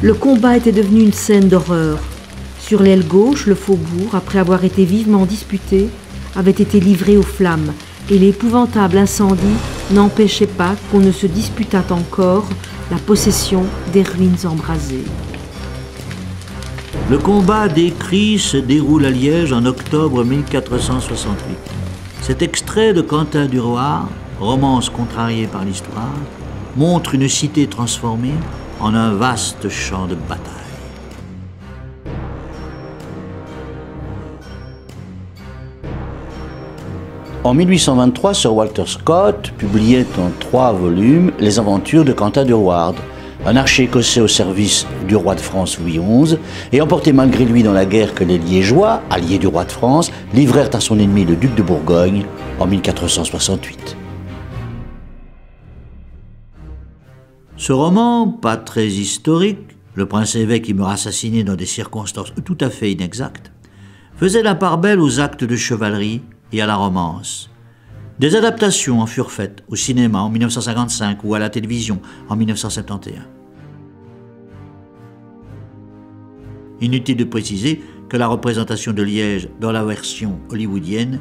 Le combat était devenu une scène d'horreur. Sur l'aile gauche, le faubourg, après avoir été vivement disputé, avait été livré aux flammes, et l'épouvantable incendie n'empêchait pas qu'on ne se disputât encore la possession des ruines embrasées. Le combat décrit se déroule à Liège en octobre 1468. Cet extrait de Quentin du Roy, romance contrariée par l'histoire, montre une cité transformée en un vaste champ de bataille. En 1823, Sir Walter Scott publiait en 3 volumes Les aventures de Quentin Durward, un archer écossais au service du roi de France Louis XI, et emporté malgré lui dans la guerre que les Liégeois, alliés du roi de France, livrèrent à son ennemi le duc de Bourgogne en 1468. Ce roman, pas très historique, le prince-évêque y meurt assassiné dans des circonstances tout à fait inexactes, faisait la part belle aux actes de chevalerie et à la romance. Des adaptations en furent faites au cinéma en 1955 ou à la télévision en 1971. Inutile de préciser que la représentation de Liège dans la version hollywoodienne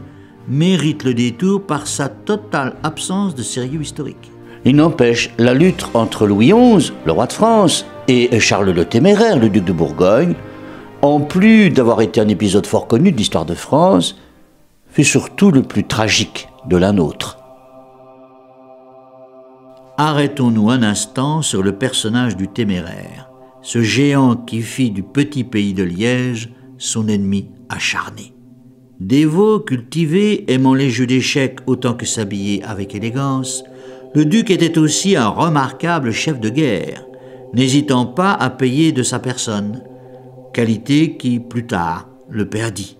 mérite le détour par sa totale absence de sérieux historique. Il n'empêche, la lutte entre Louis XI, le roi de France, et Charles le Téméraire, le duc de Bourgogne, en plus d'avoir été un épisode fort connu de l'histoire de France, fut surtout le plus tragique de la nôtre. Arrêtons-nous un instant sur le personnage du Téméraire, ce géant qui fit du petit pays de Liège son ennemi acharné. Dévot, cultivé, aimant les jeux d'échecs autant que s'habiller avec élégance, le duc était aussi un remarquable chef de guerre, n'hésitant pas à payer de sa personne, qualité qui, plus tard, le perdit.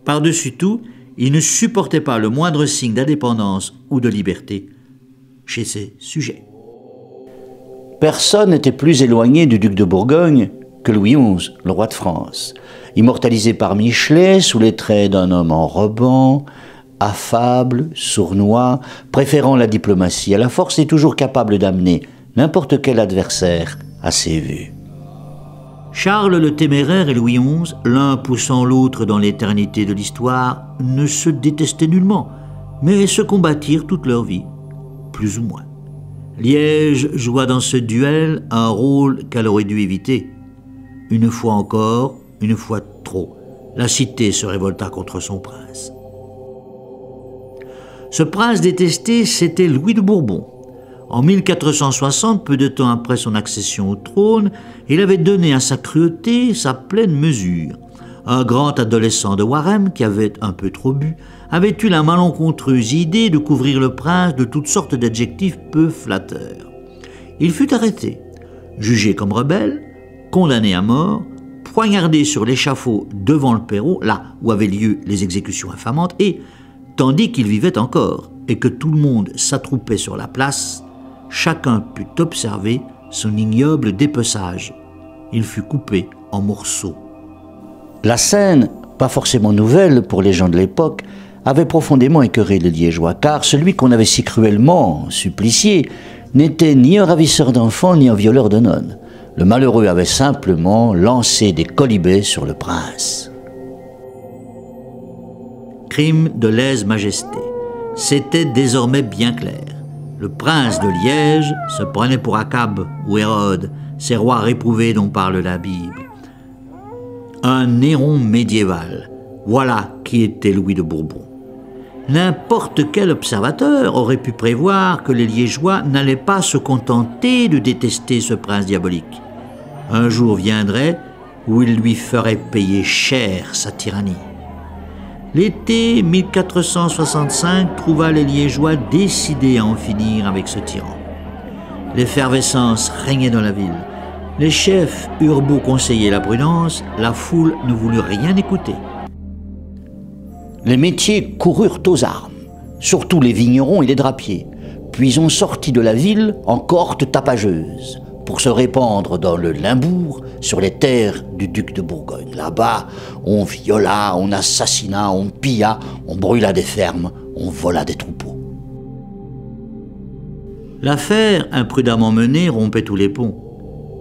Par-dessus tout, il ne supportait pas le moindre signe d'indépendance ou de liberté chez ses sujets. Personne n'était plus éloigné du duc de Bourgogne que Louis XI, le roi de France, immortalisé par Michelet sous les traits d'un homme enrobant, affable, sournois, préférant la diplomatie à la force et toujours capable d'amener n'importe quel adversaire à ses vues. Charles le Téméraire et Louis XI, l'un poussant l'autre dans l'éternité de l'histoire, ne se détestaient nullement, mais se combattirent toute leur vie, plus ou moins. Liège joua dans ce duel un rôle qu'elle aurait dû éviter. Une fois encore, une fois trop, la cité se révolta contre son prince. Ce prince détesté, c'était Louis de Bourbon. En 1460, peu de temps après son accession au trône, il avait donné à sa cruauté sa pleine mesure. Un grand adolescent de Waremme, qui avait un peu trop bu, avait eu la malencontreuse idée de couvrir le prince de toutes sortes d'adjectifs peu flatteurs. Il fut arrêté, jugé comme rebelle, condamné à mort, poignardé sur l'échafaud devant le perron, là où avaient lieu les exécutions infamantes, et, tandis qu'il vivait encore et que tout le monde s'attroupait sur la place, chacun put observer son ignoble dépeçage. Il fut coupé en morceaux. La scène, pas forcément nouvelle pour les gens de l'époque, avait profondément écœuré les Liégeois, car celui qu'on avait si cruellement supplicié n'était ni un ravisseur d'enfants ni un violeur de nonnes. Le malheureux avait simplement lancé des colibets sur le prince. Crime de lèse-majesté. C'était désormais bien clair. Le prince de Liège se prenait pour Akab ou Hérode, ces rois réprouvés dont parle la Bible. Un Néron médiéval, voilà qui était Louis de Bourbon. N'importe quel observateur aurait pu prévoir que les Liégeois n'allaient pas se contenter de détester ce prince diabolique. Un jour viendrait où il lui ferait payer cher sa tyrannie. L'été 1465 trouva les Liégeois décidés à en finir avec ce tyran. L'effervescence régnait dans la ville. Les chefs eurent beau conseiller la prudence, la foule ne voulut rien écouter. Les métiers coururent aux armes, surtout les vignerons et les drapiers, puis on sortit de la ville en cohorte tapageuse pour se répandre dans le Limbourg sur les terres du duc de Bourgogne. Là-bas, on viola, on assassina, on pilla, on brûla des fermes, on vola des troupeaux. L'affaire, imprudemment menée, rompait tous les ponts.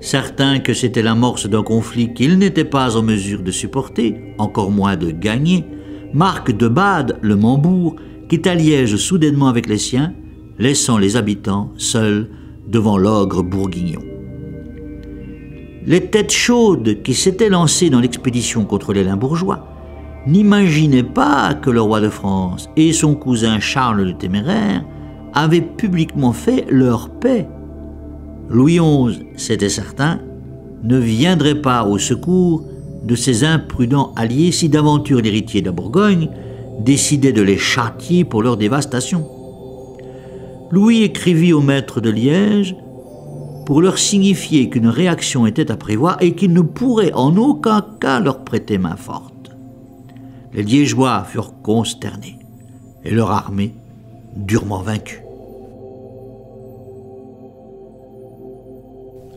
certain que c'était l'amorce d'un conflit qu'il n'était pas en mesure de supporter, encore moins de gagner, Marc de Bade, le Mambour, quitta Liège soudainement avec les siens, laissant les habitants seuls devant l'ogre bourguignon. Les têtes chaudes qui s'étaient lancées dans l'expédition contre les Limbourgeois n'imaginaient pas que le roi de France et son cousin Charles le Téméraire avaient publiquement fait leur paix. Louis XI, c'était certain, ne viendrait pas au secours de ses imprudents alliés si d'aventure l'héritier de la Bourgogne décidait de les châtier pour leur dévastation. Louis écrivit au maître de Liège pour leur signifier qu'une réaction était à prévoir et qu'il ne pourrait en aucun cas leur prêter main forte. Les Liégeois furent consternés et leur armée durement vaincue.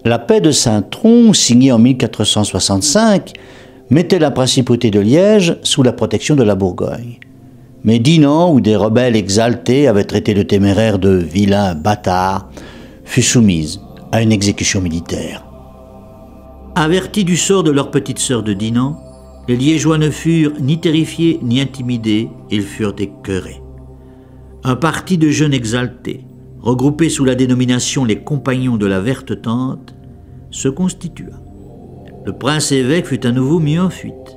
La paix de Saint-Trond, signée en 1465, mettait la principauté de Liège sous la protection de la Bourgogne. Mais Dinan, où des rebelles exaltés avaient traité le Téméraire de vilain bâtard, fut soumise à une exécution militaire. Avertis du sort de leur petite sœur de Dinan, les Liégeois ne furent ni terrifiés ni intimidés, ils furent écœurés. Un parti de jeunes exaltés, regroupés sous la dénomination les Compagnons de la Verte Tente, se constitua. Le prince-évêque fut à nouveau mis en fuite.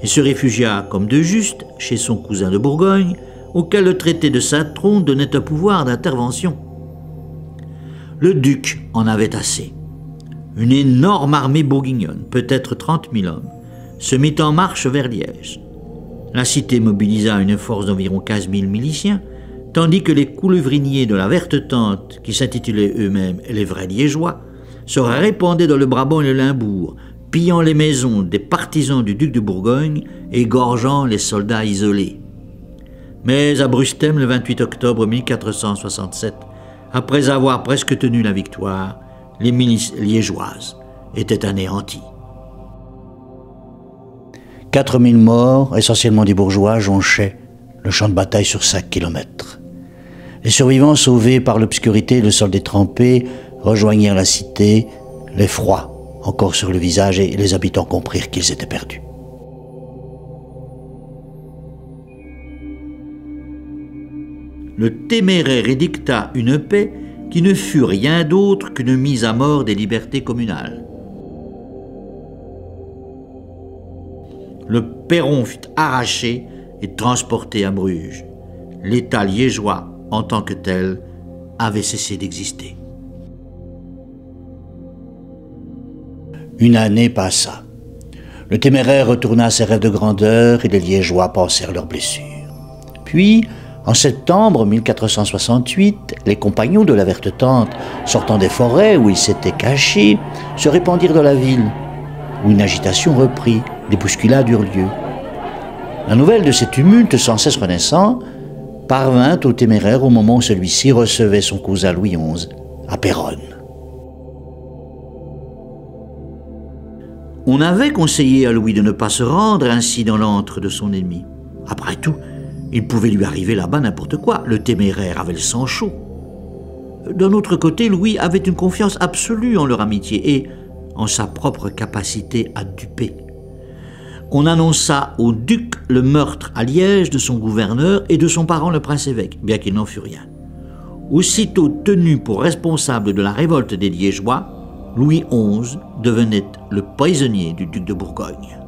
Il se réfugia, comme de juste, chez son cousin de Bourgogne, auquel le traité de Saint-Trond donnait un pouvoir d'intervention. Le duc en avait assez. Une énorme armée bourguignonne, peut-être 30 000 hommes, se mit en marche vers Liège. La cité mobilisa une force d'environ 15 000 miliciens, tandis que les coulevriniers de la Verte Tente, qui s'intitulaient eux-mêmes les vrais Liégeois, se répandaient dans le Brabant et le Limbourg, pillant les maisons des partisans du duc de Bourgogne et égorgeant les soldats isolés. Mais à Brustem, le 28 octobre 1467, après avoir presque tenu la victoire, les milices liégeoises étaient anéanties. 4000 morts, essentiellement des bourgeois, jonchaient le champ de bataille sur 5 kilomètres. Les survivants, sauvés par l'obscurité et le sol détrempé, rejoignirent la cité, l'effroi encore sur le visage, et les habitants comprirent qu'ils étaient perdus. Le Téméraire édicta une paix qui ne fut rien d'autre qu'une mise à mort des libertés communales. Le perron fut arraché et transporté à Bruges. L'État liégeois, en tant que tel, avait cessé d'exister. Une année passa. Le Téméraire retourna à ses rêves de grandeur et les Liégeois pansèrent leurs blessures. Puis, en septembre 1468, les compagnons de la Verte Tente, sortant des forêts où ils s'étaient cachés, se répandirent dans la ville, où une agitation reprit, des bousculades eurent lieu. La nouvelle de ces tumultes sans cesse renaissants parvint au Téméraire au moment où celui-ci recevait son cousin Louis XI à Péronne. On avait conseillé à Louis de ne pas se rendre ainsi dans l'antre de son ennemi. Après tout, il pouvait lui arriver là-bas n'importe quoi. Le Téméraire avait le sang chaud. D'un autre côté, Louis avait une confiance absolue en leur amitié et en sa propre capacité à duper. On annonça au duc le meurtre à Liège de son gouverneur et de son parent le prince-évêque, bien qu'il n'en fût rien. Aussitôt tenu pour responsable de la révolte des Liégeois, Louis XI devenait le prisonnier du duc de Bourgogne.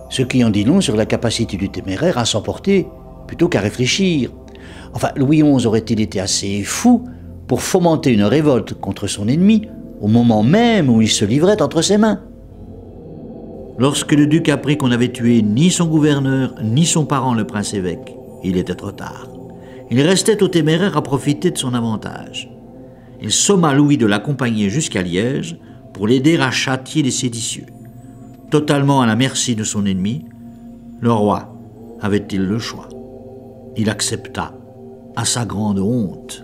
Ce qui en dit long sur la capacité du Téméraire à s'emporter plutôt qu'à réfléchir. Enfin, Louis XI aurait-il été assez fou pour fomenter une révolte contre son ennemi au moment même où il se livrait entre ses mains? Lorsque le duc apprit qu'on n'avait tué ni son gouverneur ni son parent le prince-évêque, il était trop tard. Il restait au Téméraire à profiter de son avantage. Il somma Louis de l'accompagner jusqu'à Liège pour l'aider à châtier les séditieux. Totalement à la merci de son ennemi, le roi avait-il le choix? Il accepta, à sa grande honte.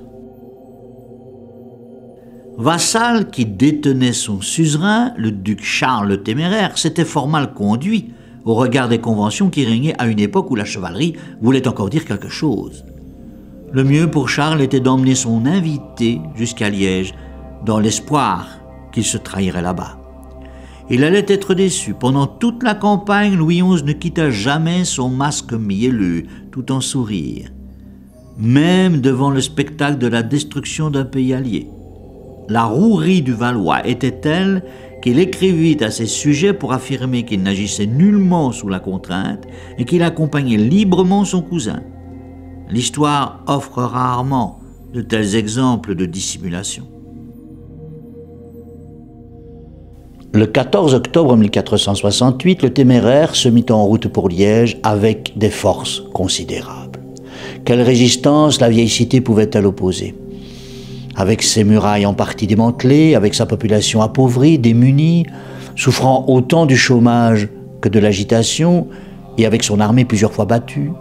Vassal qui détenait son suzerain, le duc Charles le Téméraire, s'était fort mal conduit au regard des conventions qui régnaient à une époque où la chevalerie voulait encore dire quelque chose. Le mieux pour Charles était d'emmener son invité jusqu'à Liège, dans l'espoir qu'il se trahirait là-bas. Il allait être déçu. Pendant toute la campagne, Louis XI ne quitta jamais son masque mielleux, tout en sourire, même devant le spectacle de la destruction d'un pays allié. La rouerie du Valois était telle qu'il écrivit à ses sujets pour affirmer qu'il n'agissait nullement sous la contrainte et qu'il accompagnait librement son cousin. L'histoire offre rarement de tels exemples de dissimulation. Le 14 octobre 1468, le Téméraire se mit en route pour Liège avec des forces considérables. Quelle résistance la vieille cité pouvait-elle opposer? Avec ses murailles en partie démantelées, avec sa population appauvrie, démunie, souffrant autant du chômage que de l'agitation, et avec son armée plusieurs fois battue,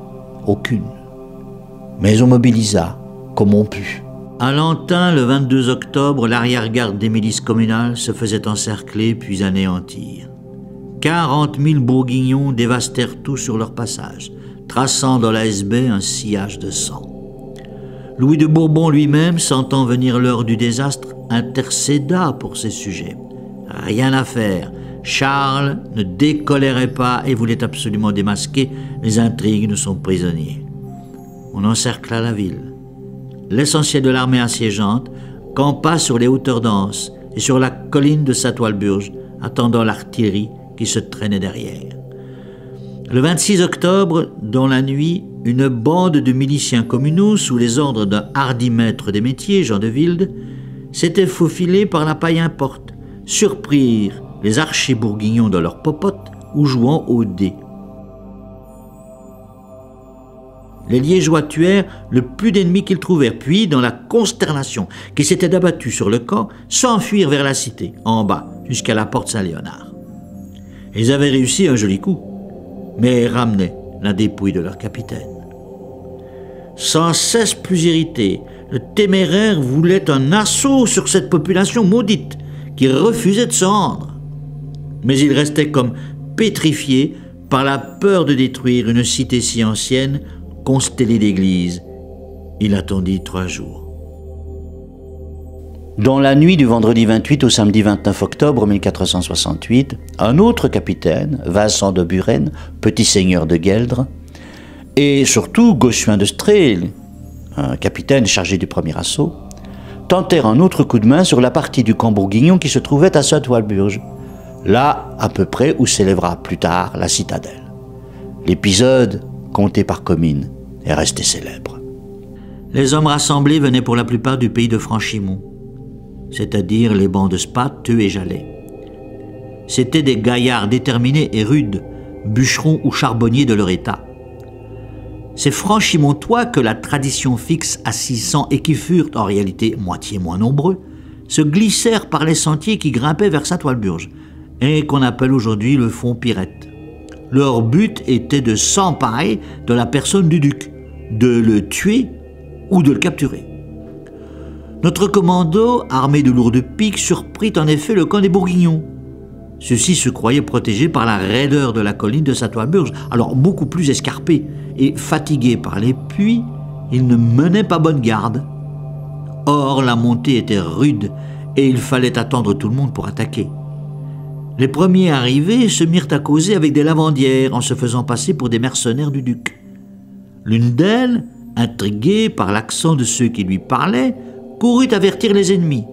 aucune. Mais on mobilisa comme on put. À Lantin, le 22 octobre, l'arrière-garde des milices communales se faisait encercler puis anéantir. 40 000 Bourguignons dévastèrent tout sur leur passage, traçant dans la Hesbaye un sillage de sang. Louis de Bourbon lui-même, sentant venir l'heure du désastre, intercéda pour ses sujets. Rien à faire, Charles ne décolérait pas et voulait absolument démasquer les intrigues de son prisonnier. On encercla la ville. L'essentiel de l'armée assiégeante campa sur les hauteurs d'Anse et sur la colline de Saint-Walburge, attendant l'artillerie qui se traînait derrière. Le 26 octobre, dans la nuit, une bande de miliciens communaux, sous les ordres d'un hardi maître des métiers, Jean de Wilde, s'était faufilée par la Paille-Importe, surprirent les archers bourguignons dans leurs popotes ou jouant aux dés. Les Liégeois tuèrent le plus d'ennemis qu'ils trouvèrent, puis, dans la consternation qui s'était abattue sur le camp, s'enfuirent vers la cité, en bas, jusqu'à la porte Saint-Léonard. Ils avaient réussi un joli coup, mais ramenaient la dépouille de leur capitaine. Sans cesse plus irrité, le Téméraire voulait un assaut sur cette population maudite qui refusait de se rendre. Mais il restait comme pétrifié par la peur de détruire une cité si ancienne, constellée d'églises. Il attendit 3 jours. Dans la nuit du vendredi 28 au samedi 29 octobre 1468, un autre capitaine, Vincent de Buren, petit seigneur de Gueldre, et surtout Gossuin de Stréle, un capitaine chargé du premier assaut, tentèrent un autre coup de main sur la partie du camp bourguignon qui se trouvait à Sainte-Walburge, là à peu près où s'élèvera plus tard la citadelle. L'épisode, conté par Comines, est resté célèbre. Les hommes rassemblés venaient pour la plupart du pays de Franchimont, c'est-à-dire les bancs de Spat, Theux et Jalais. C'étaient des gaillards déterminés et rudes, bûcherons ou charbonniers de leur état. Ces Franchimontois que la tradition fixe à 600 et qui furent en réalité moitié moins nombreux, se glissèrent par les sentiers qui grimpaient vers Sainte-Walburge et qu'on appelle aujourd'hui le Font Pirette. Leur but était de s'emparer de la personne du duc, de le tuer ou de le capturer. Notre commando, armé de lourdes piques, surprit en effet le camp des Bourguignons. Ceux-ci se croyaient protégés par la raideur de la colline de Sainte-Walburge, alors beaucoup plus escarpée, et fatigués par les puits, ils ne menaient pas bonne garde. Or, la montée était rude et il fallait attendre tout le monde pour attaquer. Les premiers arrivés se mirent à causer avec des lavandières en se faisant passer pour des mercenaires du duc. L'une d'elles, intriguée par l'accent de ceux qui lui parlaient, courut avertir les ennemis.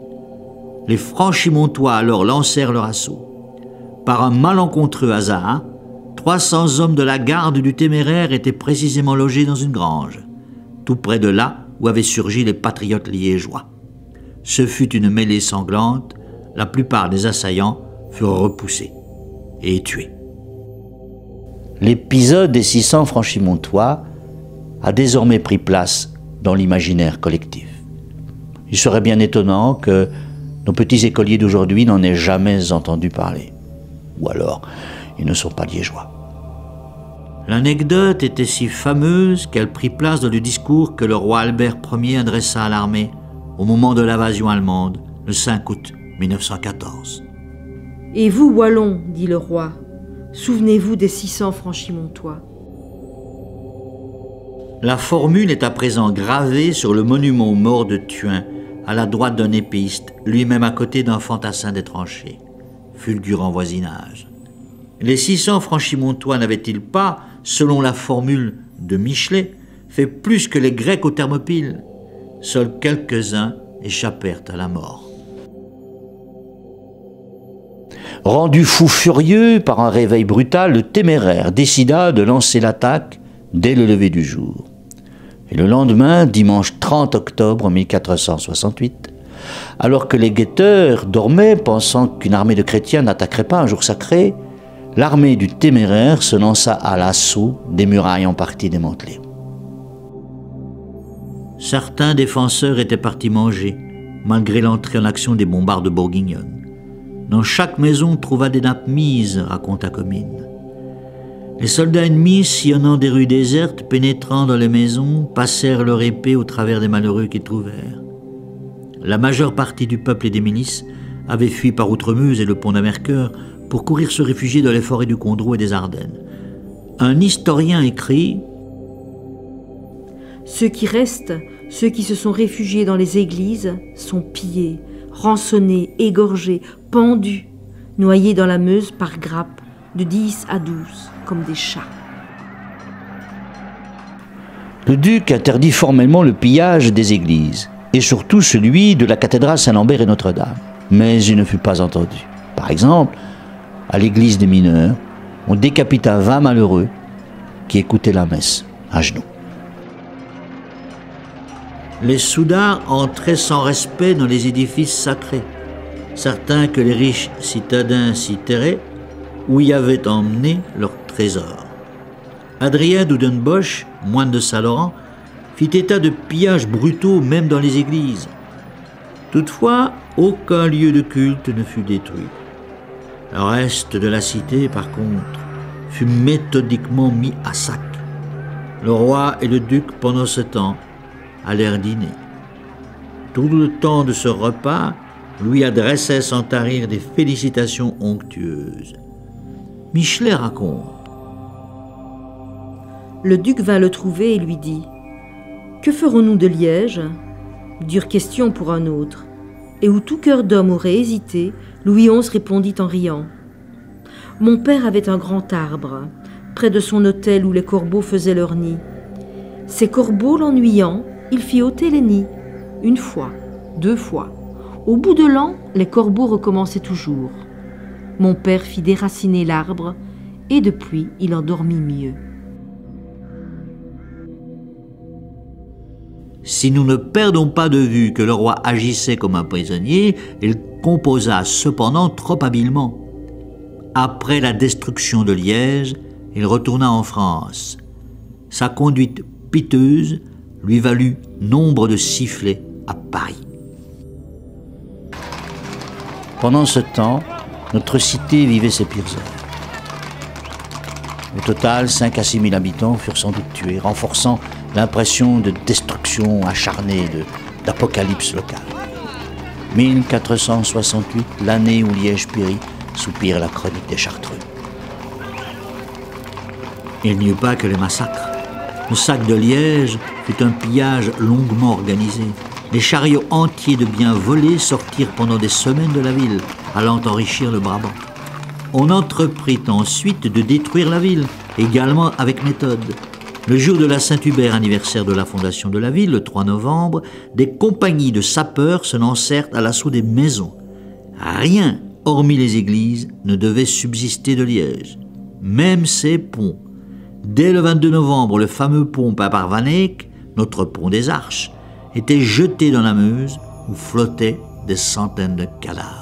Les Franchimontois alors lancèrent leur assaut. Par un malencontreux hasard, 300 hommes de la garde du Téméraire étaient précisément logés dans une grange, tout près de là où avaient surgi les patriotes liégeois. Ce fut une mêlée sanglante, la plupart des assaillants furent repoussés et tués. L'épisode des 600 Franchimontois a désormais pris place dans l'imaginaire collectif. Il serait bien étonnant que nos petits écoliers d'aujourd'hui n'en aient jamais entendu parler. Ou alors, ils ne sont pas liégeois. L'anecdote était si fameuse qu'elle prit place dans le discours que le roi Albert Ier adressa à l'armée au moment de l'invasion allemande, le 5 août 1914. « Et vous, Wallons, dit le roi, souvenez-vous des 600 Franchimontois. » La formule est à présent gravée sur le monument aux morts de Thuin, à la droite d'un épéiste, lui-même à côté d'un fantassin des tranchées. Fulgurant voisinage. Les 600 franchimontois n'avaient-ils pas, selon la formule de Michelet, fait plus que les Grecs aux Thermopyles? Seuls quelques-uns échappèrent à la mort. Rendu fou furieux par un réveil brutal, le Téméraire décida de lancer l'attaque dès le lever du jour. Et le lendemain, dimanche 30 octobre 1468, alors que les guetteurs dormaient, pensant qu'une armée de chrétiens n'attaquerait pas un jour sacré, l'armée du Téméraire se lança à l'assaut des murailles en partie démantelées. Certains défenseurs étaient partis manger, malgré l'entrée en action des bombardes bourguignonnes. Dans chaque maison, on trouva des nappes mises, raconta Comines. Les soldats ennemis, sillonnant des rues désertes, pénétrant dans les maisons, passèrent leur épée au travers des malheureux qu'ils trouvèrent. La majeure partie du peuple et des milices avait fui par Outremeuse et le pont d'Amercœur pour courir se réfugier dans les forêts du Condroux et des Ardennes. Un historien écrit « Ceux qui restent, ceux qui se sont réfugiés dans les églises, sont pillés, rançonnés, égorgés, pendus, noyés dans la Meuse par grappes, de 10 à 12, comme des chats. » Le duc interdit formellement le pillage des églises, et surtout celui de la cathédrale Saint-Lambert et Notre-Dame. Mais il ne fut pas entendu. Par exemple, à l'église des mineurs, on décapita 20 malheureux qui écoutaient la messe à genoux. Les soudards entraient sans respect dans les édifices sacrés, certains que les riches citadins s'y terraient, où y avaient emmené leurs trésors. Adrien d'Oudenbosch, moine de Saint-Laurent, fit état de pillages brutaux même dans les églises. Toutefois, aucun lieu de culte ne fut détruit. Le reste de la cité, par contre, fut méthodiquement mis à sac. Le roi et le duc, pendant ce temps, allèrent dîner. Tout le temps de ce repas, lui adressait sans tarir des félicitations onctueuses. Michelet raconte. Le duc vint le trouver et lui dit « Que ferons-nous de Liège ?» Dure question pour un autre. Et où tout cœur d'homme aurait hésité, Louis XI répondit en riant « Mon père avait un grand arbre, près de son hôtel où les corbeaux faisaient leur nid. Ces corbeaux l'ennuyant, il fit ôter les nids. Une fois, 2 fois. Au bout de l'an, les corbeaux recommençaient toujours. Mon père fit déraciner l'arbre, et depuis, il en dormit mieux. » Si nous ne perdons pas de vue que le roi agissait comme un prisonnier, il composa cependant trop habilement. Après la destruction de Liège, il retourna en France. Sa conduite piteuse lui valut nombre de sifflets à Paris. Pendant ce temps, notre cité vivait ses pires heures. Au total, 5 à 6 000 habitants furent sans doute tués, renforçant l'impression de destruction acharnée, d'apocalypse locale. 1468, l'année où Liège périt, soupire la chronique des Chartreux. Il n'y eut pas que les massacres. Le sac de Liège fut un pillage longuement organisé. Les chariots entiers de biens volés sortirent pendant des semaines de la ville, allant enrichir le Brabant. On entreprit ensuite de détruire la ville, également avec méthode. Le jour de la Saint-Hubert, anniversaire de la fondation de la ville, le 3 novembre, des compagnies de sapeurs se lancèrent à l'assaut des maisons. Rien, hormis les églises, ne devait subsister de Liège. Même ses ponts. Dès le 22 novembre, le fameux pont Paparvanek, notre pont des Arches, était jeté dans la Meuse où flottaient des centaines de cadavres.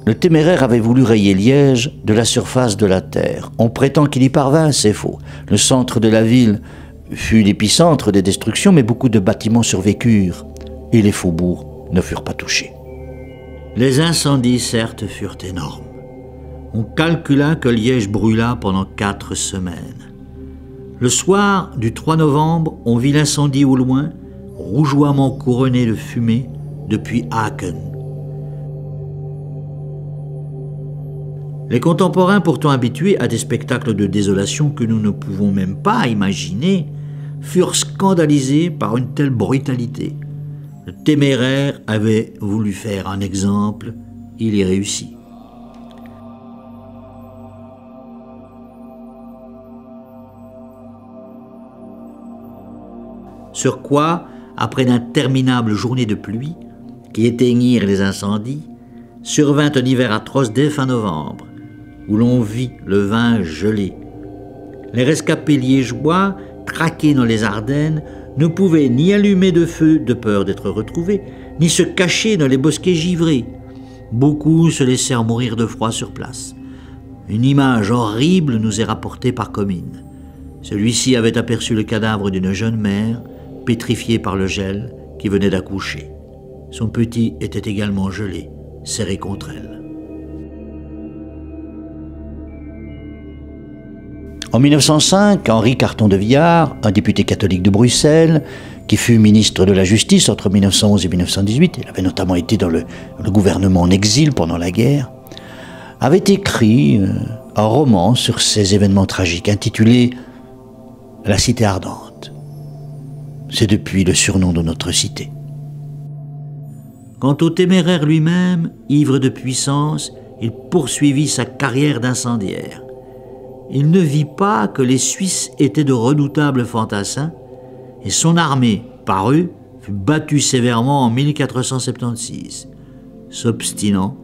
Le Téméraire avait voulu rayer Liège de la surface de la terre. On prétend qu'il y parvint, c'est faux. Le centre de la ville fut l'épicentre des destructions, mais beaucoup de bâtiments survécurent et les faubourgs ne furent pas touchés. Les incendies, certes, furent énormes. On calcula que Liège brûla pendant 4 semaines. Le soir du 3 novembre, on vit l'incendie au loin, rougeoiement couronné de fumée depuis Aachen. Les contemporains, pourtant habitués à des spectacles de désolation que nous ne pouvons même pas imaginer, furent scandalisés par une telle brutalité. Le téméraire avait voulu faire un exemple, il y réussit. Sur quoi, après d'interminables journées de pluie qui éteignirent les incendies, survint un hiver atroce dès fin novembre, où l'on vit le vin gelé. Les rescapés liégeois, traqués dans les Ardennes, ne pouvaient ni allumer de feu de peur d'être retrouvés, ni se cacher dans les bosquets givrés. Beaucoup se laissèrent mourir de froid sur place. Une image horrible nous est rapportée par Comines. Celui-ci avait aperçu le cadavre d'une jeune mère, pétrifiée par le gel, qui venait d'accoucher. Son petit était également gelé, serré contre elle. En 1905, Henri Carton de Villars, un député catholique de Bruxelles, qui fut ministre de la Justice entre 1911 et 1918, il avait notamment été dans le gouvernement en exil pendant la guerre, avait écrit un roman sur ces événements tragiques intitulé « La cité ardente ». C'est depuis le surnom de notre cité. Quant au téméraire lui-même, ivre de puissance, il poursuivit sa carrière d'incendiaire. Il ne vit pas que les Suisses étaient de redoutables fantassins et son armée, par eux, fut battue sévèrement en 1476. S'obstinant,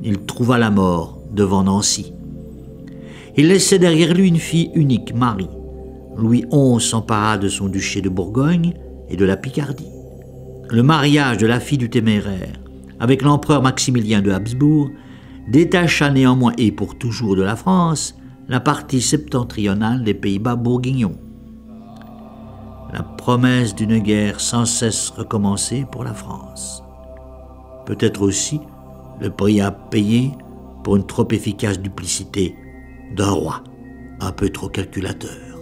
il trouva la mort devant Nancy. Il laissait derrière lui une fille unique, Marie. Louis XI s'empara de son duché de Bourgogne et de la Picardie. Le mariage de la fille du téméraire avec l'empereur Maximilien de Habsbourg détacha néanmoins et pour toujours de la France la partie septentrionale des Pays-Bas bourguignons. La promesse d'une guerre sans cesse recommencée pour la France. Peut-être aussi le prix à payer pour une trop efficace duplicité d'un roi un peu trop calculateur.